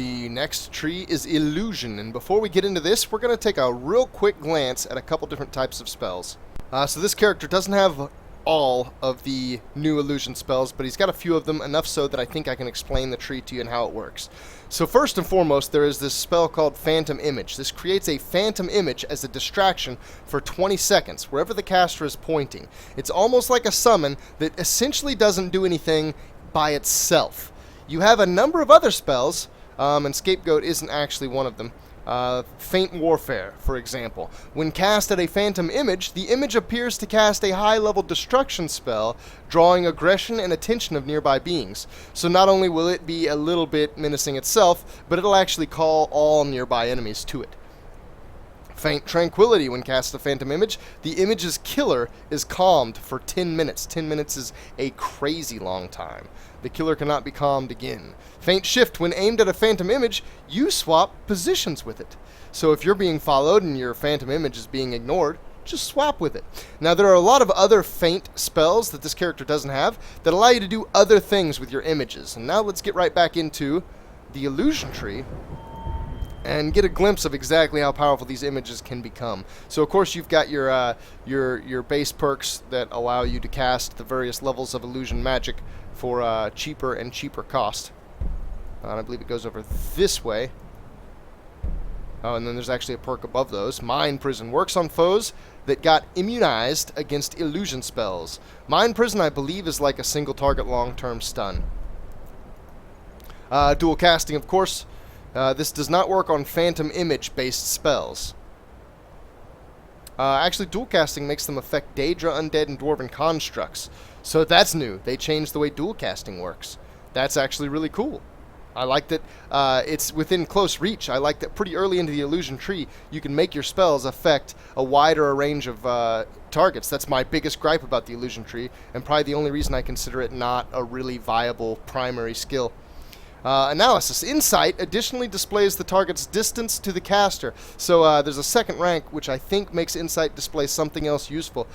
The next tree is Illusion, and before we get into this, we're going to take a real quick glance at a couple different types of spells. So this character doesn't have all of the new illusion spells, but he's got a few of them, enough so that I think I can explain the tree to you and how it works. So first and foremost, there is this spell called Phantom Image. This creates a phantom image as a distraction for 20 seconds, wherever the caster is pointing. It's almost like a summon that essentially doesn't do anything by itself. You have a number of other spells, and Scapegoat isn't actually one of them. Faint Warfare, for example. When cast at a phantom image, the image appears to cast a high-level destruction spell, drawing aggression and attention of nearby beings. So not only will it be a little bit menacing itself, but it'll actually call all nearby enemies to it. Faint Tranquility. When cast a phantom image, the image's killer is calmed for 10 minutes. 10 minutes is a crazy long time. The killer cannot be calmed again. Faint Shift. When aimed at a phantom image, you swap positions with it. So if you're being followed and your phantom image is being ignored, just swap with it. Now, there are a lot of other faint spells that this character doesn't have that allow you to do other things with your images. And now let's get right back into the illusion tree and get a glimpse of exactly how powerful these images can become. So, of course, you've got your base perks that allow you to cast the various levels of illusion magic for cheaper and cheaper cost. And I believe it goes over this way. Oh, and then there's actually a perk above those. Mind Prison works on foes that got immunized against illusion spells. Mind Prison, I believe, is like a single target long-term stun. Dual casting, of course. This does not work on phantom image-based spells. Actually, dual casting makes them affect Daedra, Undead, and Dwarven constructs. So that's new. They changed the way dual casting works. That's actually really cool. I like that it's within close reach. I like that pretty early into the illusion tree, you can make your spells affect a wider range of targets. That's my biggest gripe about the illusion tree, and probably the only reason I consider it not a really viable primary skill. Analysis. Insight additionally displays the target's distance to the caster. So there's a second rank, which I think makes Insight display something else useful.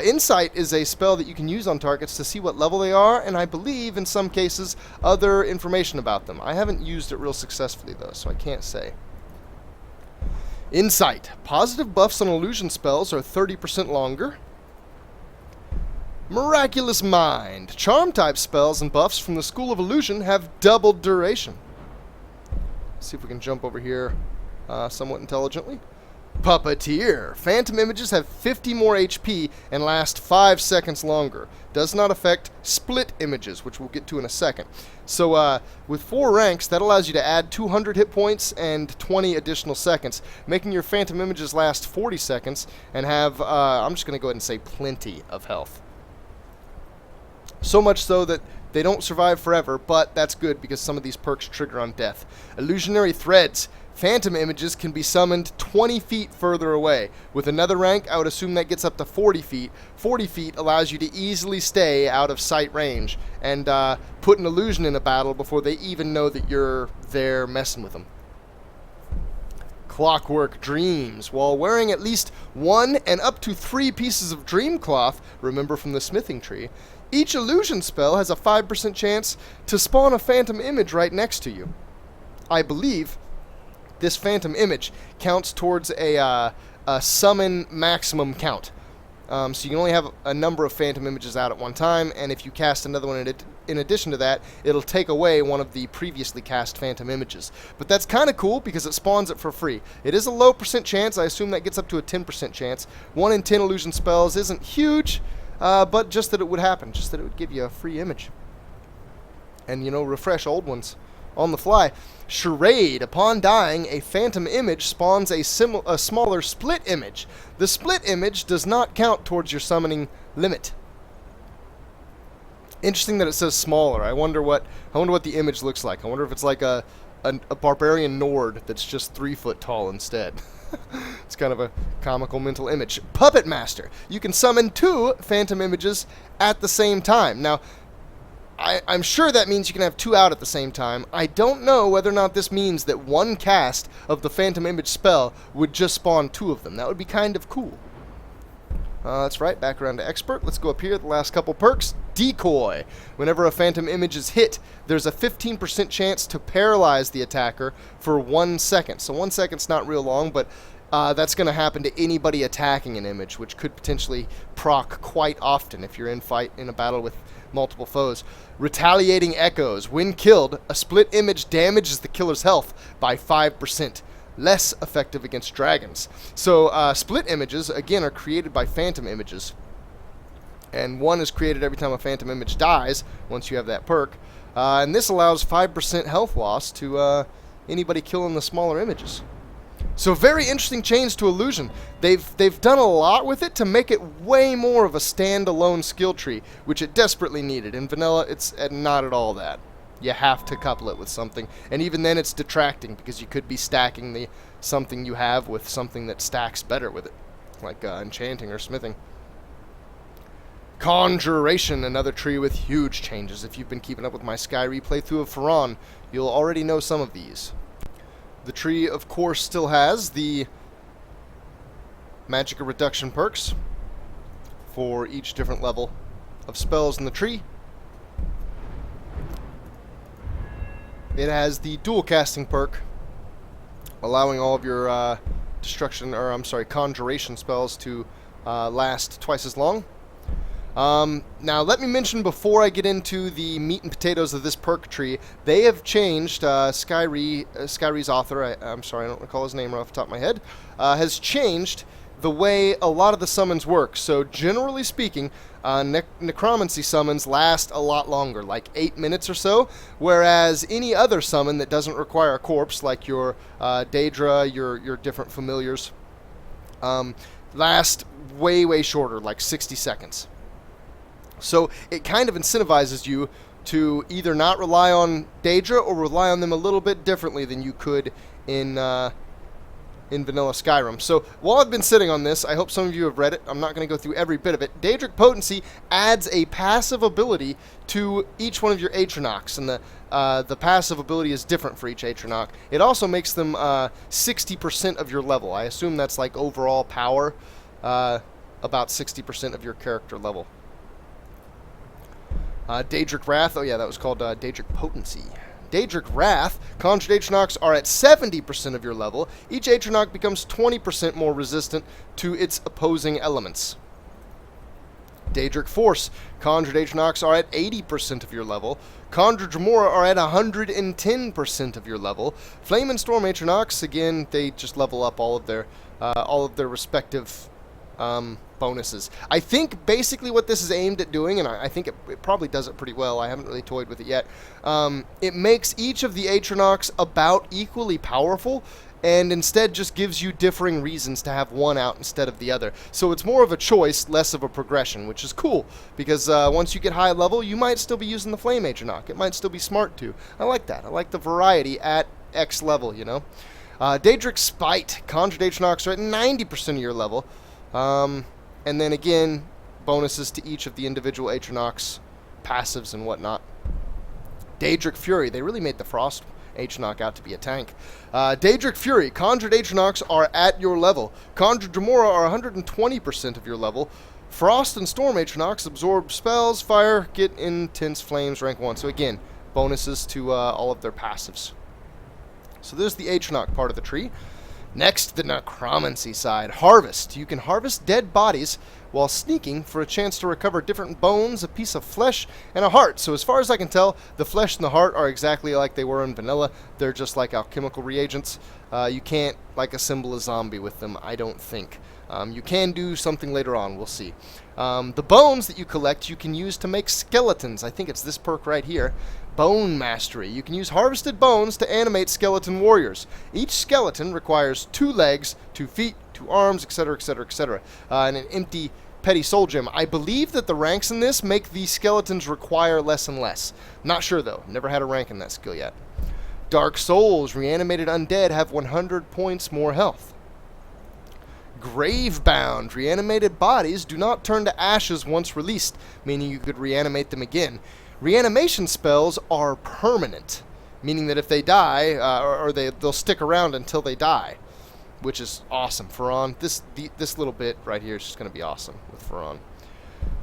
Insight is a spell that you can use on targets to see what level they are, and I believe, in some cases, other information about them. I haven't used it real successfully, though, so I can't say. Insight. Positive buffs on illusion spells are 30% longer. Miraculous Mind. Charm-type spells and buffs from the School of Illusion have doubled duration. Let's see if we can jump over here somewhat intelligently. Puppeteer. Phantom images have 50 more HP and last 5 seconds longer. Does not affect split images, which we'll get to in a second. So with 4 ranks, that allows you to add 200 hit points and 20 additional seconds, making your phantom images last 40 seconds and have, I'm just going to go ahead and say, plenty of health. So much so that they don't survive forever, but that's good because some of these perks trigger on death. Illusionary Threads. Phantom images can be summoned 20 feet further away. With another rank, I would assume that gets up to 40 feet. 40 feet allows you to easily stay out of sight range and put an illusion in a battle before they even know that you're there messing with them. Clockwork Dreams. While wearing at least 1 and up to 3 pieces of dream cloth, remember from the smithing tree, each illusion spell has a 5% chance to spawn a phantom image right next to you. I believe this phantom image counts towards a summon maximum count. So you can only have a number of phantom images out at one time, and if you cast another one in addition to that, it'll take away one of the previously cast phantom images. But that's kind of cool because it spawns it for free. It is a low percent chance. I assume that gets up to a 10% chance. 1 in 10 illusion spells isn't huge, but just that it would happen, just that it would give you a free image. And, you know, refresh old ones on the fly. Charade. Upon dying, a phantom image spawns a smaller split image. The split image does not count towards your summoning limit. Interesting that it says smaller. I wonder what the image looks like. I wonder if it's like a barbarian Nord that's just 3 foot tall instead. It's kind of a comical mental image. Puppet Master. You can summon 2 phantom images at the same time. Now, I'm sure that means you can have 2 out at the same time. I don't know whether or not this means that 1 cast of the phantom image spell would just spawn 2 of them. That would be kind of cool. That's right, back around to Expert. Let's go up here, the last couple perks. Decoy. Whenever a phantom image is hit, there's a 15% chance to paralyze the attacker for 1 second. So 1 second's not real long, but that's going to happen to anybody attacking an image, which could potentially proc quite often if you're in a battle with multiple foes. Retaliating Echoes. When killed, a split image damages the killer's health by 5%. Less effective against dragons. So split images, again, are created by phantom images. And one is created every time a phantom image dies, once you have that perk. And this allows 5% health loss to anybody killing the smaller images. So very interesting change to Illusion. They've done a lot with it to make it way more of a standalone skill tree, which it desperately needed. In vanilla, it's not at all that. You have to couple it with something, and even then it's detracting because you could be stacking the something you have with something that stacks better with it, like enchanting or smithing. Conjuration, another tree with huge changes. If you've been keeping up with my SkyRe playthrough of Faron, you'll already know some of these. The tree, of course, still has the Magicka reduction perks for each different level of spells in the tree. It has the dual casting perk, allowing all of your conjuration spells to last twice as long. Now, let me mention before I get into the meat and potatoes of this perk tree, they have changed. SkyRe's author, I'm sorry, I don't recall his name right off the top of my head, has changed the way a lot of the summons work. So, generally speaking, necromancy summons last a lot longer, like 8 minutes or so, whereas any other summon that doesn't require a corpse, like your Daedra, your different familiars, last way shorter, like 60 seconds. So it kind of incentivizes you to either not rely on Daedra or rely on them a little bit differently than you could in vanilla Skyrim. So while I've been sitting on this, I hope some of you have read it. I'm not going to go through every bit of it. Daedric Potency adds a passive ability to each one of your Atronachs, and the passive ability is different for each Atronach. It also makes them 60% of your level. I assume that's like overall power, about 60% of your character level. Daedric Wrath, oh yeah, that was called Daedric Potency. Daedric Wrath, conjured Atronachs are at 70% of your level. Each Atronach becomes 20% more resistant to its opposing elements. Daedric Force, conjured Atronachs are at 80% of your level. Conjured Dremora are at 110% of your level. Flame and Storm Atronachs, again, they just level up all of their respective bonuses. I think basically what this is aimed at doing, and I think it probably does it pretty well, I haven't really toyed with it yet, it makes each of the Atronachs about equally powerful, and instead just gives you differing reasons to have one out instead of the other. So it's more of a choice, less of a progression, which is cool, because once you get high level, you might still be using the Flame Atronach. It might still be smart to. I like that. I like the variety at X level, you know. Daedric Spite, conjured Atronachs are at 90% of your level. And then again, bonuses to each of the individual Atronachs, passives and whatnot. Daedric Fury, they really made the Frost Atronach out to be a tank. Daedric Fury, conjured Atronachs are at your level. Conjured Dremora are 120% of your level. Frost and Storm Atronachs absorb spells, fire, get intense flames, rank 1. So again, bonuses to all of their passives. So there's the Atronach part of the tree. Next, the necromancy side. Harvest. You can harvest dead bodies while sneaking for a chance to recover different bones, a piece of flesh, and a heart. So as far as I can tell, the flesh and the heart are exactly like they were in vanilla. They're just like alchemical reagents. You can't like assemble a zombie with them, I don't think. You can do something later on, we'll see. The bones that you collect you can use to make skeletons. I think it's this perk right here. Bone Mastery. You can use harvested bones to animate skeleton warriors. Each skeleton requires 2 legs, 2 feet, 2 arms, etc., etc., etc. And an empty petty soul gem. I believe that the ranks in this make these skeletons require less and less. Not sure though. Never had a rank in that skill yet. Dark Souls. Reanimated undead have 100 points more health. Gravebound. Reanimated bodies do not turn to ashes once released, meaning you could reanimate them again. Reanimation spells are permanent, meaning that if they die, they'll stick around until they die, which is awesome. Faron, this little bit right here is just going to be awesome with Faron.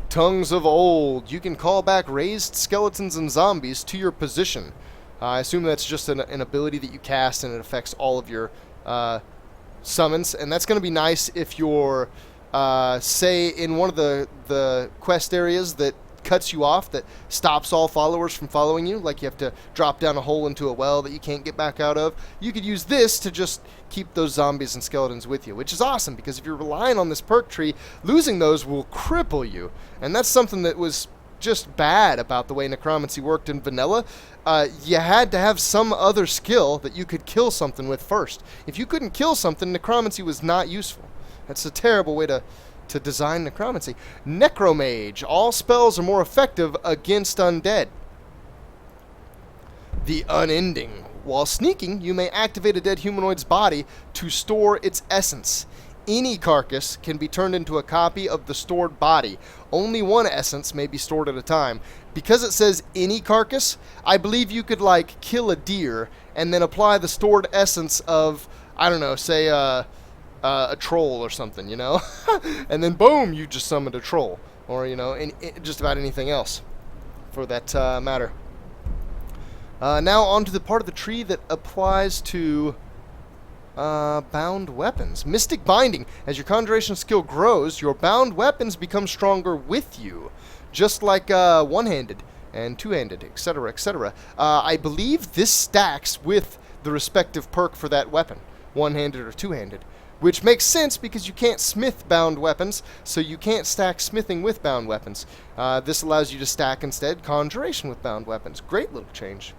Tongues of Old. You can call back raised skeletons and zombies to your position. I assume that's just an ability that you cast, and it affects all of your summons. And that's going to be nice if you're, say, in one of the quest areas that cuts you off, that stops all followers from following you, like you have to drop down a hole into a well that you can't get back out of. You could use this to just keep those zombies and skeletons with you, which is awesome, because if you're relying on this perk tree, losing those will cripple you. And that's something that was just bad about the way necromancy worked in vanilla. You had to have some other skill that you could kill something with first. If you couldn't kill something, necromancy was not useful. That's a terrible way to design necromancy. Necromage. All spells are more effective against undead. The Unending. While sneaking, you may activate a dead humanoid's body to store its essence. Any carcass can be turned into a copy of the stored body. Only one essence may be stored at a time. Because it says any carcass, I believe you could, like, kill a deer and then apply the stored essence of, I don't know, say, a troll or something, you know? And then boom, you just summoned a troll. Or, you know, just about anything else for that matter. Now on to the part of the tree that applies to bound weapons. Mystic Binding. As your Conjuration skill grows, your bound weapons become stronger with you. Just like one-handed and two-handed, etc., etc. I believe this stacks with the respective perk for that weapon. One-handed or two-handed. Which makes sense because you can't smith bound weapons, so you can't stack smithing with bound weapons. This allows you to stack instead Conjuration with bound weapons. Great little change.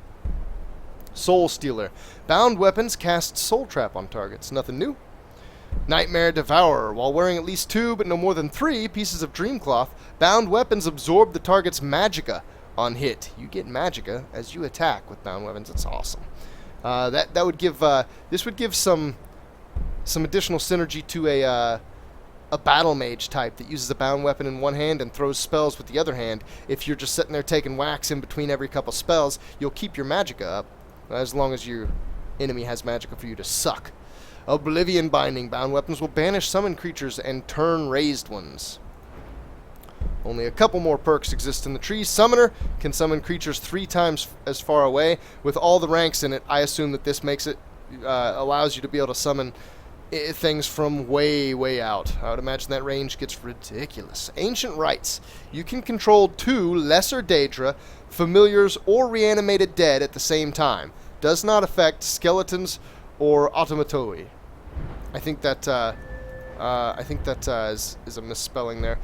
Soul Stealer. Bound weapons cast Soul Trap on targets. Nothing new. Nightmare Devourer. While wearing at least 2, but no more than 3 pieces of Dreamcloth, bound weapons absorb the target's magicka on hit. You get magicka as you attack with bound weapons. It's awesome. That would give this would give some additional synergy to a battle mage type that uses a bound weapon in one hand and throws spells with the other hand. If you're just sitting there taking whacks in between every couple spells, you'll keep your magicka up as long as your enemy has magicka for you to suck. Oblivion Binding. Bound weapons will banish summoned creatures and turn raised ones. Only a couple more perks exist in the tree. Summoner can summon creatures 3 times as far away. With all the ranks in it, I assume that this makes it allows you to be able to summon things from way, way out. I would imagine that range gets ridiculous. Ancient Rites. You can control 2 lesser Daedra, familiars, or reanimated dead at the same time. Does not affect skeletons or automatoi. I think that is a misspelling there.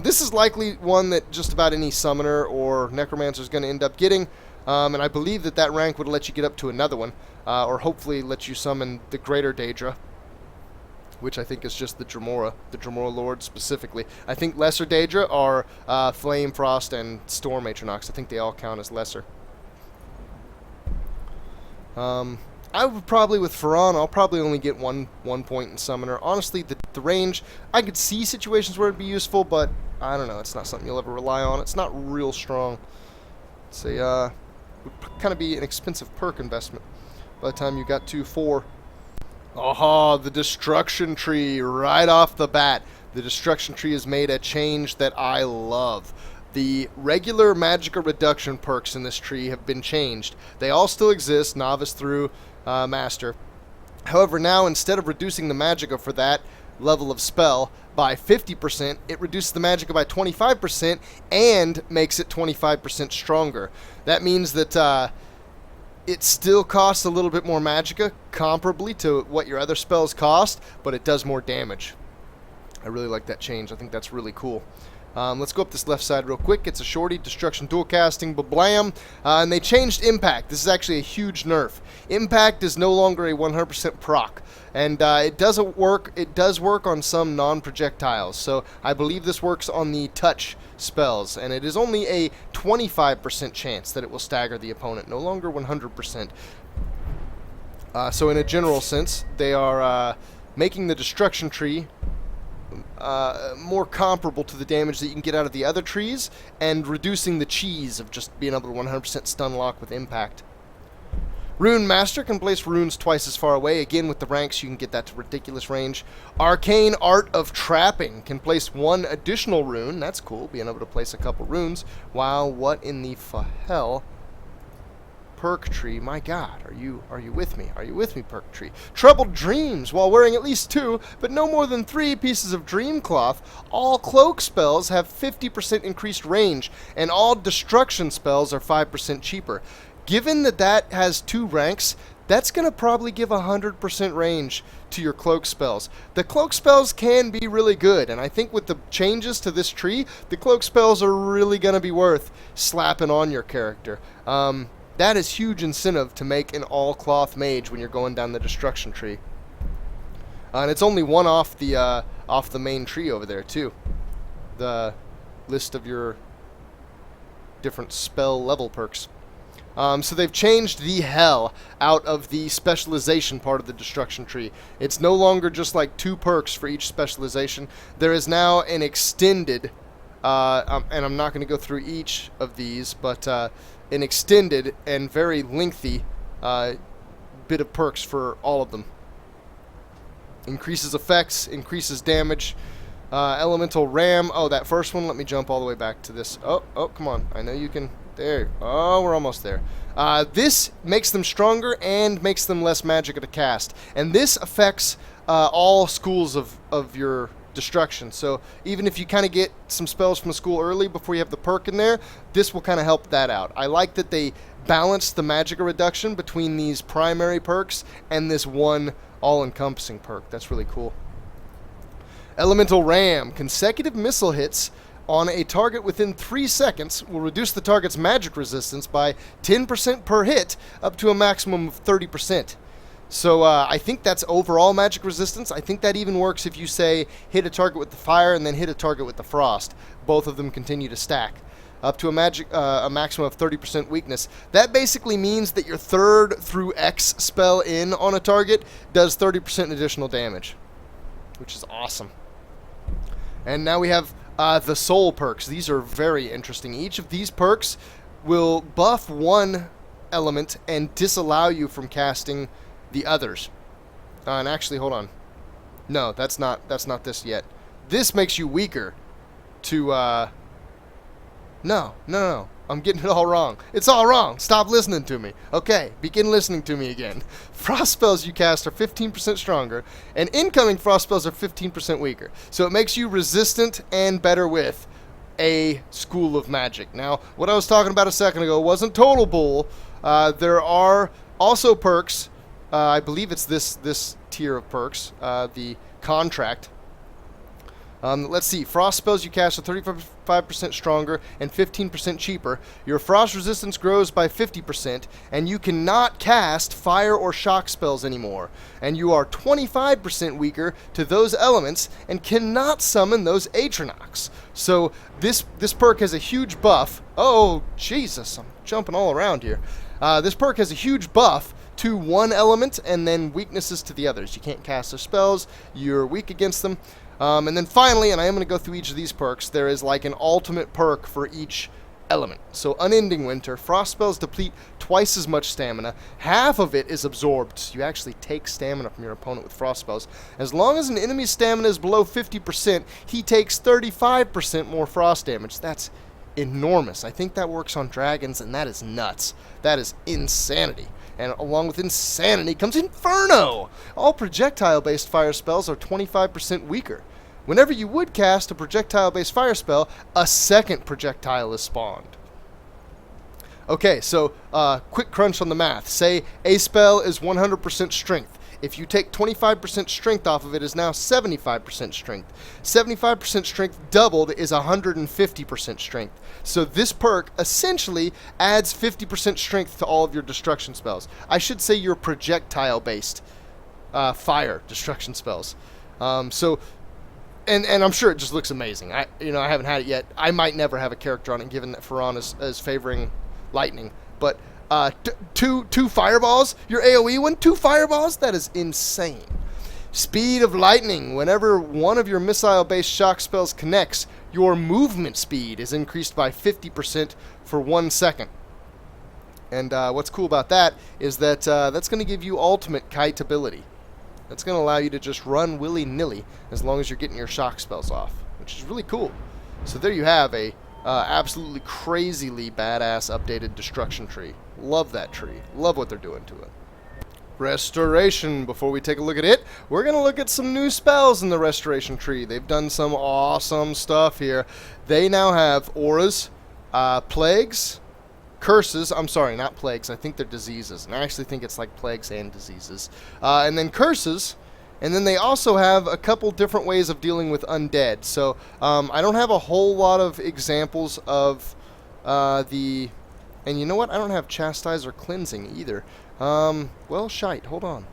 This is likely one that just about any summoner or necromancer is going to end up getting, and I believe that rank would let you get up to another one, or hopefully let you summon the Greater Daedra, which I think is just the Dremora Lord specifically. I think Lesser Daedra are Flame, Frost, and Storm Atronox. I think they all count as Lesser. I would probably, with Faran, I'll probably only get one point in Summoner. Honestly, the range, I could see situations where it'd be useful, but I don't know. It's not something you'll ever rely on. It's not real strong. It's would kind of be an expensive perk investment by the time you got to 4. Aha, the Destruction Tree right off the bat. The Destruction Tree has made a change that I love. The regular magicka reduction perks in this tree have been changed. They all still exist, Novice through Master. However, now instead of reducing the magicka for that level of spell by 50%, it reduces the magicka by 25% and makes it 25% stronger. That means that it still costs a little bit more magicka, comparably to what your other spells cost, but it does more damage. I really like that change. I think that's really cool. Let's go up this left side real quick. It's a shorty, Destruction Dual Casting, Bablam, and they changed Impact. This is actually a huge nerf. Impact is no longer a 100% proc, and it does work on some non-projectiles. So I believe this works on the touch spells, and it is only a 25% chance that it will stagger the opponent, no longer 100%. So in a general sense, they are making the Destruction Tree more comparable to the damage that you can get out of the other trees, and reducing the cheese of just being able to 100% stun lock with Impact. Rune Master can place runes twice as far away. Again, with the ranks, you can get that to ridiculous range. Arcane Art of Trapping can place 1 additional rune. That's cool, being able to place a couple runes. Wow, what in the hell? Perk tree, my god, are you with me? Are you with me, Perk tree? Troubled Dreams, while wearing at least 2, but no more than 3 pieces of dream cloth, all cloak spells have 50% increased range, and all destruction spells are 5% cheaper. Given that that has 2 ranks, that's going to probably give 100% range to your cloak spells. The cloak spells can be really good, and I think with the changes to this tree, the cloak spells are really going to be worth slapping on your character. That is huge incentive to make an all-cloth mage when you're going down the destruction tree. And it's only 1 off the main tree over there, too. The list of your different spell level perks. So they've changed the hell out of the specialization part of the destruction tree. It's no longer just like 2 perks for each specialization. There is now an extended, and I'm not going to go through each of these, but an extended and very lengthy bit of perks for all of them. Increases effects, increases damage. Elemental Ram. Oh, that first one, let me jump all the way back to this. Oh, come on. I know you can. There. Oh, we're almost there. This makes them stronger and makes them less magic to cast. And this affects all schools of your destruction. So even if you kind of get some spells from the school early before you have the perk in there, this will kind of help that out. I like that they balance the magic reduction between these primary perks and this one all-encompassing perk. That's really cool. Elemental Ram. Consecutive missile hits on a target within 3 seconds will reduce the target's magic resistance by 10% per hit, up to a maximum of 30%. So I think that's overall magic resistance. I think that even works if you, say, hit a target with the fire and then hit a target with the frost. Both of them continue to stack. Up to a maximum of 30% weakness. That basically means that your 3rd through X spell in on a target does 30% additional damage, which is awesome. And now we have the soul perks. These are very interesting. Each of these perks will buff 1 element and disallow you from casting the others. And actually, hold on. No, that's not this yet. This makes you weaker to No. I'm getting it all wrong. It's all wrong. Stop listening to me. Okay, begin listening to me again. Frost spells you cast are 15% stronger, and incoming frost spells are 15% weaker. So it makes you resistant and better with a school of magic. Now, what I was talking about a second ago wasn't total bull. There are also perks. I believe it's this tier of perks, the contract. Let's see. Frost spells you cast are 35% stronger and 15% cheaper. Your frost resistance grows by 50%, and you cannot cast fire or shock spells anymore. And you are 25% weaker to those elements and cannot summon those Atronox. So this perk has a huge buff. Oh, Jesus, I'm jumping all around here. This perk has a huge buff to 1 element and then weaknesses to the others. You can't cast their spells. You're weak against them. And then finally, and I am going to go through each of these perks, there is like an ultimate perk for each element. So Unending Winter. Frost spells deplete twice as much stamina. Half of it is absorbed. So you actually take stamina from your opponent with frost spells. As long as an enemy's stamina is below 50%, he takes 35% more frost damage. That's enormous. I think that works on dragons, and that is nuts. That is insanity. And along with insanity comes Inferno! All projectile-based fire spells are 25% weaker. Whenever you would cast a projectile-based fire spell, a second projectile is spawned. Okay, so quick crunch on the math. Say a spell is 100% strength. If you take 25% strength off of it, is now 75% strength. 75% strength doubled is 150% strength. So this perk essentially adds 50% strength to all of your destruction spells. I should say your projectile-based fire destruction spells. And I'm sure it just looks amazing. I haven't had it yet. I might never have a character on it, given that Faron is favoring lightning. But two fireballs, your AoE one, 2 fireballs? That is insane. Speed of Lightning. Whenever one of your missile-based shock spells connects, your movement speed is increased by 50% for 1 second. And what's cool about that is that that's going to give you ultimate kite ability. That's going to allow you to just run willy-nilly as long as you're getting your shock spells off, which is really cool. So there you have a absolutely crazily badass updated destruction tree. Love that tree. Love what they're doing to it. Restoration. Before we take a look at it, we're going to look at some new spells in the restoration tree. They've done some awesome stuff here. They now have auras, plagues, curses. I'm sorry, not plagues. I think they're diseases. And I actually think it's like plagues and diseases. And then curses. And then they also have a couple different ways of dealing with undead. So I don't have a whole lot of examples of the... And you know what? I don't have chastise or cleansing either. Well, shite. Hold on.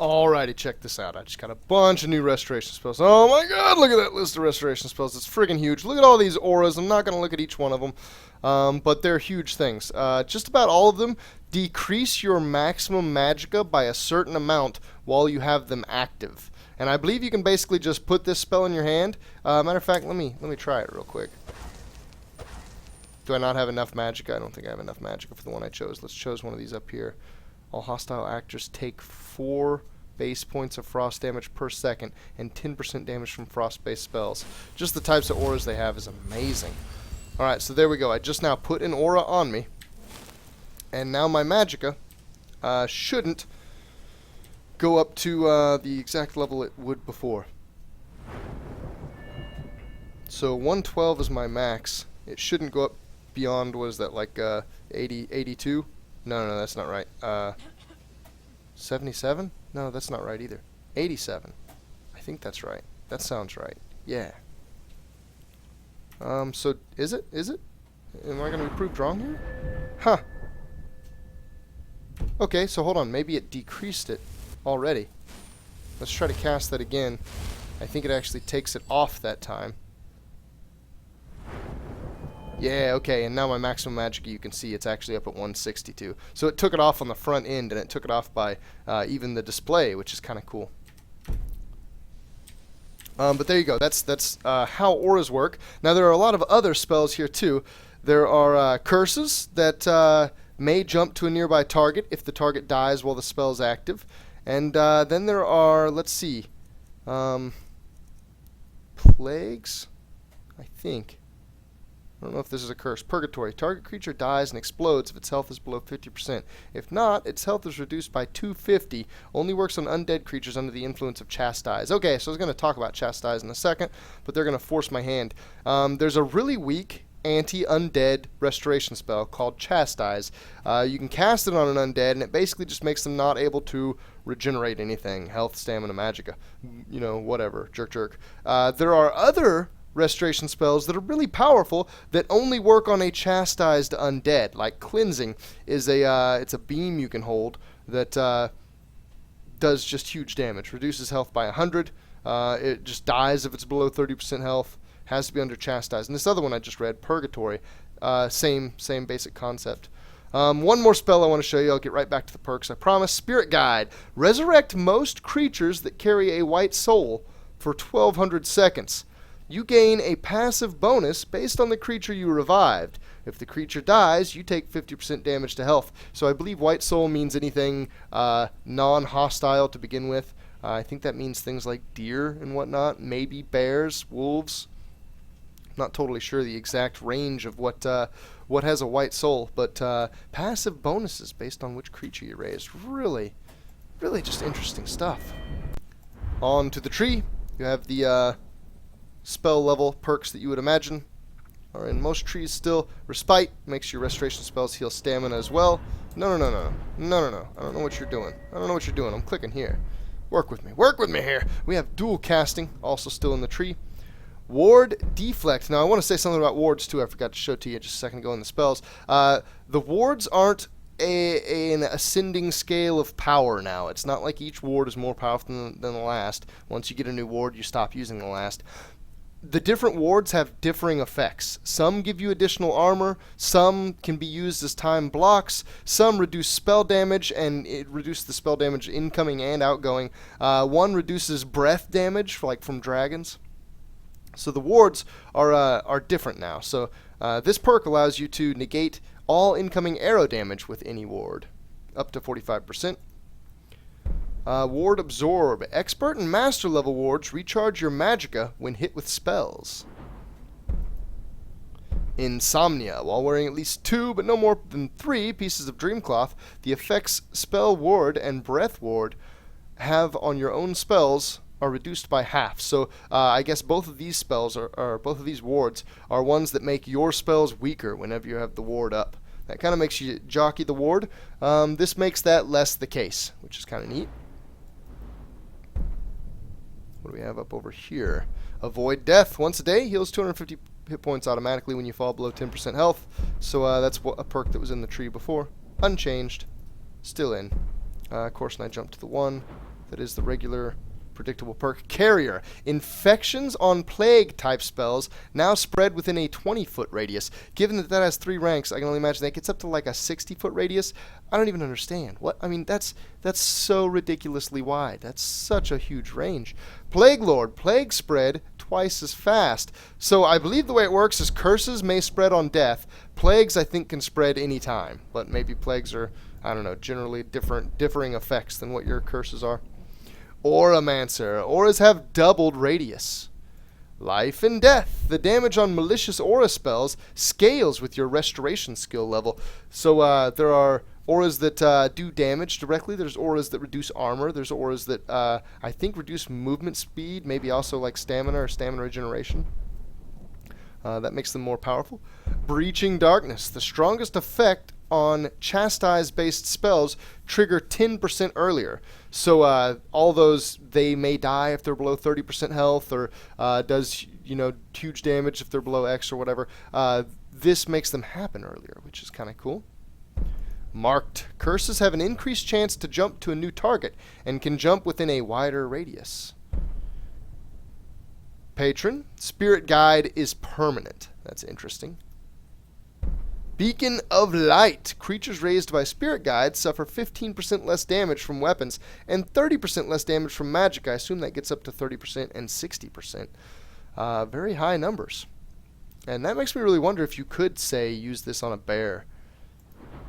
Alrighty, check this out. I just got a bunch of new restoration spells. Oh my god, look at that list of restoration spells. It's friggin' huge. Look at all these auras. I'm not going to look at each one of them, but they're huge things. Just about all of them decrease your maximum magicka by a certain amount while you have them active. And I believe you can basically just put this spell in your hand. Matter of fact, let me try it real quick. Do I not have enough magicka? I don't think I have enough magicka for the one I chose. Let's choose one of these up here. All hostile actors take 4 base points of frost damage per second and 10% damage from frost-based spells. Just the types of auras they have is amazing. Alright, so there we go. I just now put an aura on me. And now my magicka shouldn't go up to the exact level it would before. So 112 is my max. It shouldn't go up beyond, what is that, like 82? No, that's not right. 77? No, that's not right either. 87. I think that's right. That sounds right. Yeah. So is it? Am I going to be proved wrong here? Huh. Okay, so hold on. Maybe it decreased it already. Let's try to cast that again. I think it actually takes it off that time. Yeah, okay, and now my maximum magicka, you can see it's actually up at 162. So it took it off on the front end, and it took it off by even the display, which is kind of cool. But there you go. That's how auras work. Now, there are a lot of other spells here, too. There are curses that may jump to a nearby target if the target dies while the spell is active. And then there are, let's see, plagues, I think. I don't know if this is a curse. Purgatory. Target creature dies and explodes if its health is below 50%. If not, its health is reduced by 250. Only works on undead creatures under the influence of Chastise. Okay, so I was going to talk about Chastise in a second, but they're going to force my hand. There's a really weak anti-undead restoration spell called Chastise. You can cast it on an undead, and it basically just makes them not able to regenerate anything. Health, stamina, magicka. You know, whatever. Jerk, jerk. There are other restoration spells that are really powerful that only work on a chastised undead. Like cleansing is it's a beam you can hold that does just huge damage. Reduces health by 100. It just dies if it's below 30% health. Has to be under chastised. And this other one I just read, Purgatory, same basic concept. One more spell I want to show you. I'll get right back to the perks, I promise. Spirit Guide. Resurrect most creatures that carry a white soul for 1200 seconds. You gain a passive bonus based on the creature you revived. If the creature dies, you take 50% damage to health. So I believe White Soul means anything non-hostile to begin with. I think that means things like deer and whatnot, maybe bears, wolves. Not totally sure the exact range of what has a White Soul, but passive bonuses based on which creature you raised. Really just interesting stuff. On to the tree. You have the spell level perks that you would imagine are in most trees still. Respite makes your restoration spells heal stamina as well. No. I don't know what you're doing. I'm clicking here. Work with me here. We have dual casting also still in the tree. Ward deflect. Now I want to say something about wards too. I forgot to show to you just a second ago in the spells. The wards aren't an ascending scale of power now. It's not like each ward is more powerful than the last. Once you get a new ward, you stop using the last. The different wards have differing effects. Some give you additional armor, some can be used as time blocks, some reduce spell damage, and it reduces the spell damage incoming and outgoing. One reduces breath damage, from dragons. So the wards are different now. So this perk allows you to negate all incoming arrow damage with any ward, up to 45%. Ward Absorb. Expert and Master level wards recharge your magicka when hit with spells. Insomnia. While wearing at least 2, but no more than 3 pieces of Dreamcloth, the effects Spell Ward and Breath Ward have on your own spells are reduced by half. So I guess both of these spells or both of these wards are ones that make your spells weaker whenever you have the ward up. That kind of makes you jockey the ward. This makes that less the case, which is kind of neat. What do we have up over here? Avoid Death. Once a day, heals 250 hit points automatically when you fall below 10% health. So that's a perk that was in the tree before. Unchanged. Still in. Of course, and I jump to the one that is the regular predictable perk. Carrier. Infections on plague type spells now spread within a 20-foot radius. Given that that has 3 ranks, I can only imagine that gets up to like a 60-foot radius. I don't even understand. What? I mean, that's so ridiculously wide. That's such a huge range. Plague Lord. Plague spread twice as fast. So I believe the way it works is curses may spread on death. Plagues, I think, can spread any time. But maybe plagues are, I don't know, generally differing effects than what your curses are. Auramancer. Auras have doubled radius. Life and Death. The damage on malicious aura spells scales with your restoration skill level. So there are auras that do damage directly. There's auras that reduce armor. There's auras that I think reduce movement speed. Maybe also like stamina or stamina regeneration. That makes them more powerful. Breaching Darkness. The strongest effect on Chastise-based spells trigger 10% earlier. So all those, they may die if they're below 30% health, or does, huge damage if they're below X or whatever. This makes them happen earlier, which is kind of cool. Marked. Curses have an increased chance to jump to a new target and can jump within a wider radius. Patron. Spirit Guide is permanent. That's interesting. Beacon of Light. Creatures raised by Spirit Guides suffer 15% less damage from weapons and 30% less damage from magic. I assume that gets up to 30% and 60%. Very high numbers. And that makes me really wonder if you could, say, use this on a bear.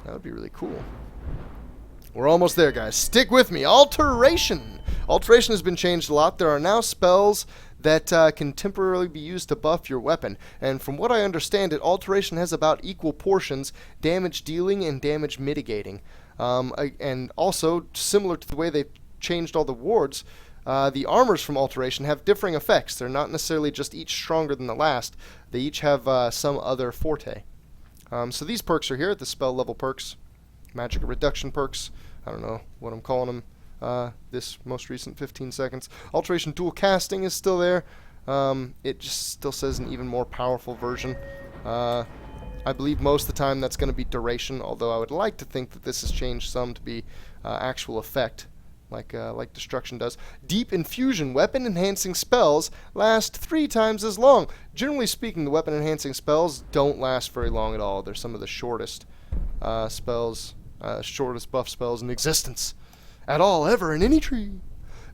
That would be really cool. We're almost there, guys. Stick with me. Alteration. Alteration has been changed a lot. There are now spells that can temporarily be used to buff your weapon. And from what I understand it, Alteration has about equal portions, damage dealing and damage mitigating. And also, similar to the way they changed all the wards, the armors from Alteration have differing effects. They're not necessarily just each stronger than the last. They each have some other forte. So these perks are here, the spell level perks. Magic reduction perks. I don't know what I'm calling them. This most recent 15 seconds. Alteration dual casting is still there. It just still says an even more powerful version. I believe most of the time that's going to be duration, although I would like to think that this has changed some to be actual effect, like destruction does. Deep infusion. Weapon enhancing spells last 3 times as long. Generally speaking, the weapon enhancing spells don't last very long at all. They're some of the shortest spells, shortest buff spells in existence at all, ever, in any tree.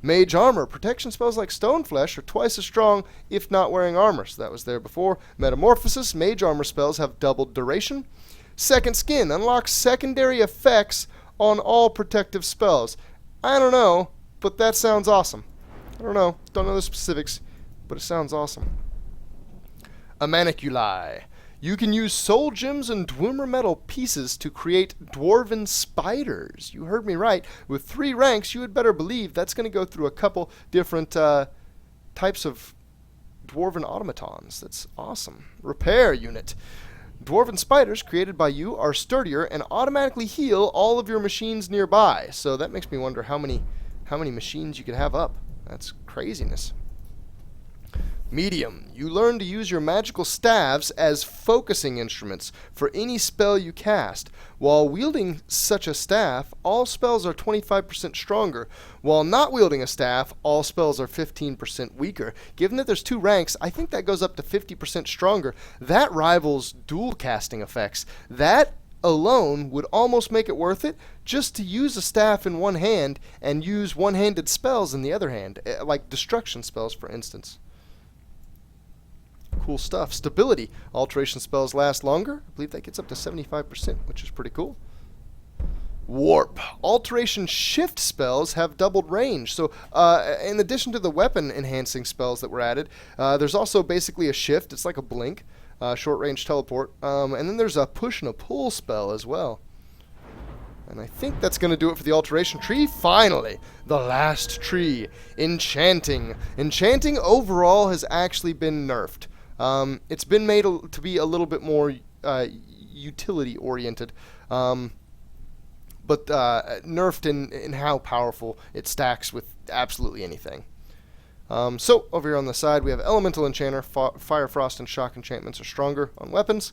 Mage Armor. Protection spells like Stone Flesh are twice as strong if not wearing armor. So that was there before. Metamorphosis. Mage Armor spells have doubled duration. Second Skin. Unlocks secondary effects on all protective spells. I don't know, but that sounds awesome. I don't know. Don't know the specifics, but it sounds awesome. A Maniculi. You can use soul gems and dwemer metal pieces to create dwarven spiders. You heard me right. With 3 ranks, you had better believe that's going to go through a couple different types of dwarven automatons. That's awesome. Repair unit. Dwarven spiders created by you are sturdier and automatically heal all of your machines nearby. So that makes me wonder how many machines you could have up. That's craziness. Medium. You learn to use your magical staves as focusing instruments for any spell you cast. While wielding such a staff, all spells are 25% stronger. While not wielding a staff, all spells are 15% weaker. Given that there's 2 ranks, I think that goes up to 50% stronger. That rivals dual casting effects. That alone would almost make it worth it just to use a staff in one hand and use one-handed spells in the other hand, like destruction spells, for instance. Cool stuff. Stability. Alteration spells last longer. I believe that gets up to 75%, which is pretty cool. Warp. Alteration shift spells have doubled range. So in addition to the weapon enhancing spells that were added, there's also basically a shift. It's like a blink, short range teleport. And then there's a push and a pull spell as well. And I think that's going to do it for the alteration tree. Finally, the last tree, Enchanting. Enchanting overall has actually been nerfed. It's been made to be a little bit more utility oriented. But nerfed in how powerful it stacks with absolutely anything. So, over here on the side, we have Elemental Enchanter. Fire, Frost, and Shock enchantments are stronger on weapons.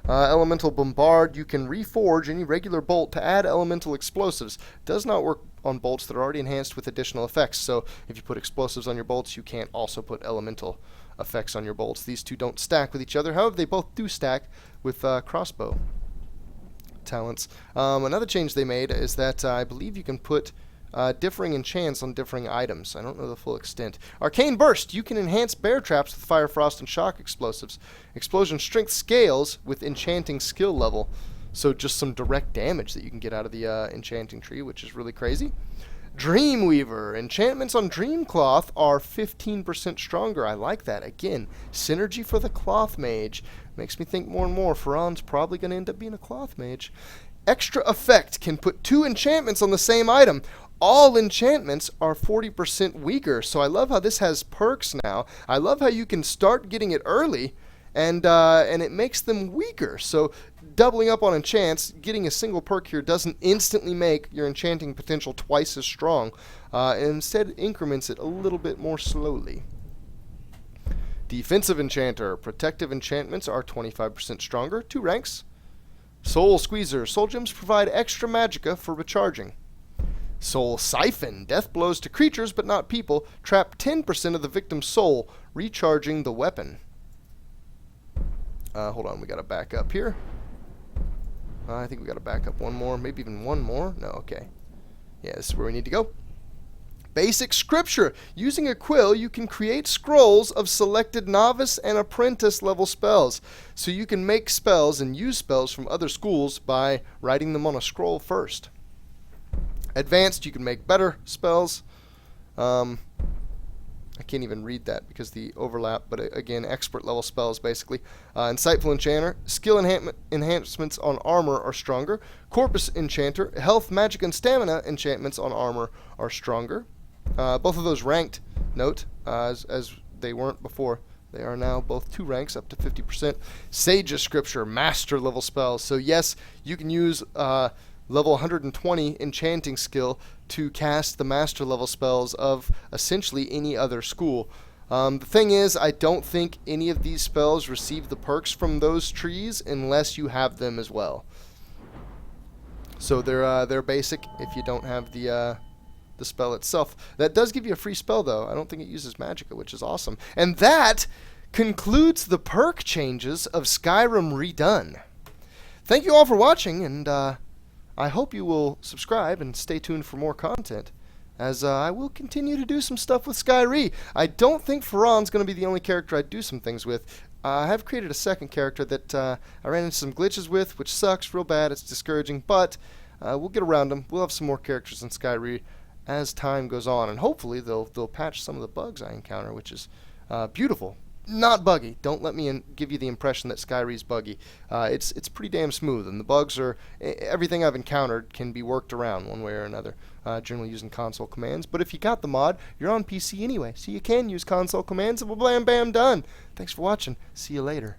Elemental Bombard, you can reforge any regular bolt to add elemental explosives. Does not work on bolts that are already enhanced with additional effects. So, if you put explosives on your bolts, you can't also put elemental effects on your bolts. These two don't stack with each other. However, they both do stack with crossbow talents. Another change they made is that I believe you can put differing enchants on differing items. I don't know the full extent. Arcane Burst. You can enhance bear traps with Fire, Frost, and Shock explosives. Explosion Strength scales with Enchanting skill level. So just some direct damage that you can get out of the Enchanting tree, which is really crazy. Dreamweaver. Enchantments on Dreamcloth are 15% stronger. I like that. Again, synergy for the Cloth Mage. Makes me think more and more Ferran's probably going to end up being a Cloth Mage. Extra Effect can put 2 enchantments on the same item. All enchantments are 40% weaker. So I love how this has perks now. I love how you can start getting it early and it makes them weaker. So doubling up on enchants, getting a single perk here doesn't instantly make your enchanting potential twice as strong. And instead increments it a little bit more slowly. Defensive Enchanter. Protective enchantments are 25% stronger. 2 ranks. Soul Squeezer. Soul gems provide extra magicka for recharging. Soul Siphon. Death blows to creatures but not people. Trap 10% of the victim's soul, recharging the weapon. Hold on, we gotta back up here. I think we gotta back up one more, maybe even one more. No, okay. Yeah, this is where we need to go. Basic Scripture. Using a quill, you can create scrolls of selected novice and apprentice level spells. So you can make spells and use spells from other schools by writing them on a scroll first. Advanced, you can make better spells. I can't even read that because the overlap, but again, expert level spells basically. Insightful Enchanter. Skill enhancements on armor are stronger. Corpus Enchanter. Health, magic, and stamina enchantments on armor are stronger. Both of those ranked, note, as they weren't before. They are now both 2 ranks, up to 50%. Sage's Scripture, master level spells. So yes, you can use level 120 enchanting skill to cast the master level spells of essentially any other school. The thing is, I don't think any of these spells receive the perks from those trees unless you have them as well. So they're basic if you don't have the spell itself. That does give you a free spell, though. I don't think it uses magicka, which is awesome. And that concludes the perk changes of Skyrim Redone. Thank you all for watching, and I hope you will subscribe and stay tuned for more content, as I will continue to do some stuff with SkyRe. I don't think Ferran's going to be the only character I do some things with. I have created a second character that I ran into some glitches with, which sucks real bad. It's discouraging, but we'll get around them. We'll have some more characters in SkyRe as time goes on, and hopefully they'll patch some of the bugs I encounter, which is beautiful. Not buggy. Don't let me give you the impression that SkyRe's buggy. It's pretty damn smooth, and the bugs are everything I've encountered can be worked around one way or another, generally using console commands. But if you got the mod, you're on PC anyway, so you can use console commands, and blam bam done. Thanks for watching. See you later.